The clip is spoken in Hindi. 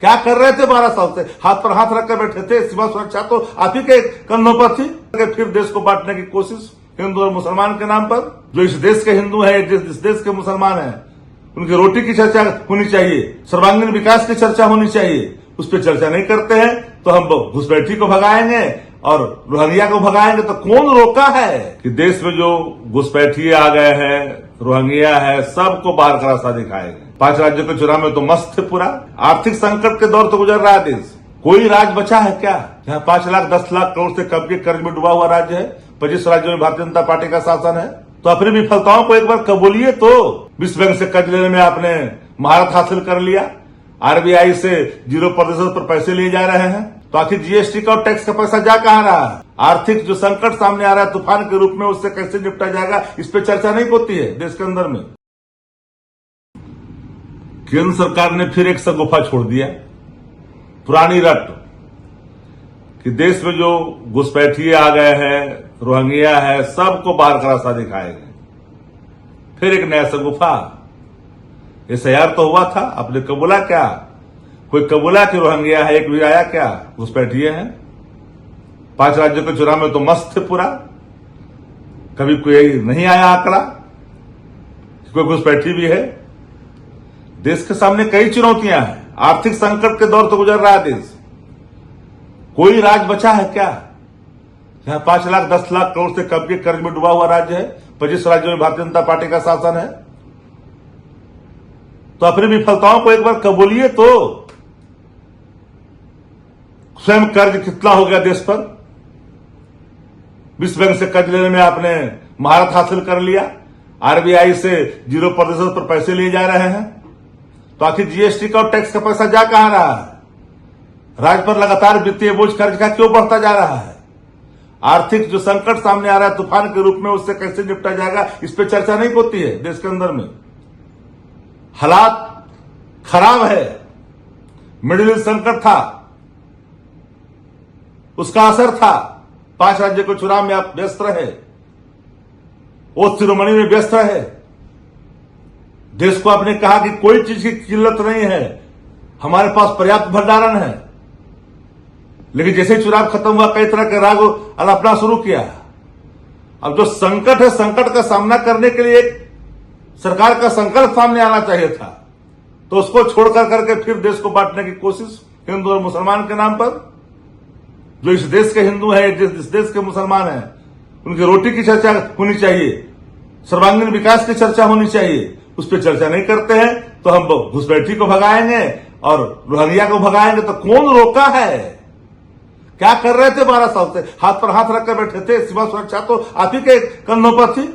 क्या कर रहे थे 12 साल से? हाथ पर हाथ रखकर बैठे थे। सीमा सुरक्षा तो आप ही के कंधों पर थी। फिर देश को बांटने की कोशिश हिंदू और मुसलमान के नाम पर। जो इस देश के हिंदू है, इस देश के मुसलमान है, उनकी रोटी की चर्चा होनी चाहिए, सर्वांगीण विकास की चर्चा होनी चाहिए। उस पर चर्चा नहीं करते हैं तो हम घुसपैठी को भगाएंगे और रोहिंग्या को भगाएंगे। तो कौन रोका है कि देश में जो घुसपैठी आ गए हैं, रोहिंग्या है, सबको बाहर का रास्ता दिखाएंगे। 5 राज्यों के चुनाव में तो मस्त थे पूरा। आर्थिक संकट के दौर तो गुजर रहा है देश। कोई राज्य बचा है क्या जहां 5 लाख 10 लाख करोड़ से कम के कर्ज में डूबा हुआ राज्य है? 25 राज्यों में भारतीय जनता पार्टी का शासन है। तो अपनी विफलताओं को एक बार कबूलिए। तो विश्व बैंक से कर्ज लेने में आपने महारत हासिल कर लिया। आरबीआई से 0% पर पैसे लिए जा रहे हैं। तो आखिर जीएसटी का और टैक्स का पैसा जा कहां रहा है? आर्थिक जो संकट सामने आ रहा है तूफान के रूप में, उससे कैसे निपटा जाएगा, इस पर चर्चा नहीं होती है देश के अंदर में। केंद्र सरकार ने फिर एक शगुफा छोड़ दिया, पुरानी रट कि देश में जो घुसपैठी आ गए हैं, रोहिंग्या है, सबको बाहर का रास्ता दिखाएंगे। फिर एक नया शगुफा। एसआईआर तो हुआ था, आपने कबूला क्या? कोई कबूला कि रोहिंग्या है? एक भी आया क्या? घुसपैठी हैं। 5 राज्यों के चुनाव में तो मस्त थे पूरा। कभी कोई नहीं आया आंकड़ा, कोई घुसपैठी भी है। देश के सामने कई चुनौतियां हैं। आर्थिक संकट के दौर तो गुजर रहा है देश। कोई राज्य बचा है क्या जहां 5 लाख 10 लाख करोड़ से कम के कर्ज में डूबा हुआ राज्य है? 25 राज्यों में भारतीय जनता पार्टी का शासन है। तो अपनी विफलताओं को एक बार कबूलिए। तो स्वयं कर्ज कितना हो गया देश पर? विश्व बैंक से कर्ज लेने में आपने महारत हासिल कर लिया। आरबीआई से 0% पर पैसे लिए जा रहे हैं। तो आखिर जीएसटी का और टैक्स का पैसा जा कहां रहा है? राज्य पर लगातार वित्तीय बोझ कर्ज का क्यों बढ़ता जा रहा है? आर्थिक जो संकट सामने आ रहा है तूफान के रूप में, उससे कैसे निपटा जाएगा, इस पर चर्चा नहीं होती है देश के अंदर में। हालात खराब है। मिडिल ईस्ट संकट था, उसका असर था। 5 राज्यों के चुनाव में आप व्यस्त रहे, वो शिरोमणि में व्यस्त रहे। देश को आपने कहा कि कोई चीज की किल्लत नहीं है, हमारे पास पर्याप्त भंडारण है। लेकिन जैसे ही चुनाव खत्म हुआ, कई तरह के राग अलापना शुरू किया। अब जो संकट है, संकट का सामना करने के लिए एक सरकार का संकल्प सामने आना चाहिए था। तो उसको छोड़कर करके फिर देश को बांटने की कोशिश हिंदू और मुसलमान के नाम पर। जो इस देश के हिंदू है, इस देश के मुसलमान है, उनकी रोटी की चर्चा होनी चाहिए, सर्वांगीण विकास की चर्चा होनी चाहिए। उस पर चर्चा नहीं करते हैं तो हम घुसपैठी को भगाएंगे और रोहिंग्या को भगाएंगे। तो कौन रोका है? क्या कर रहे थे 12 साल से? हाथ पर हाथ रखकर बैठे थे। सीमा सुरक्षा तो आप ही के कंधों पर थी।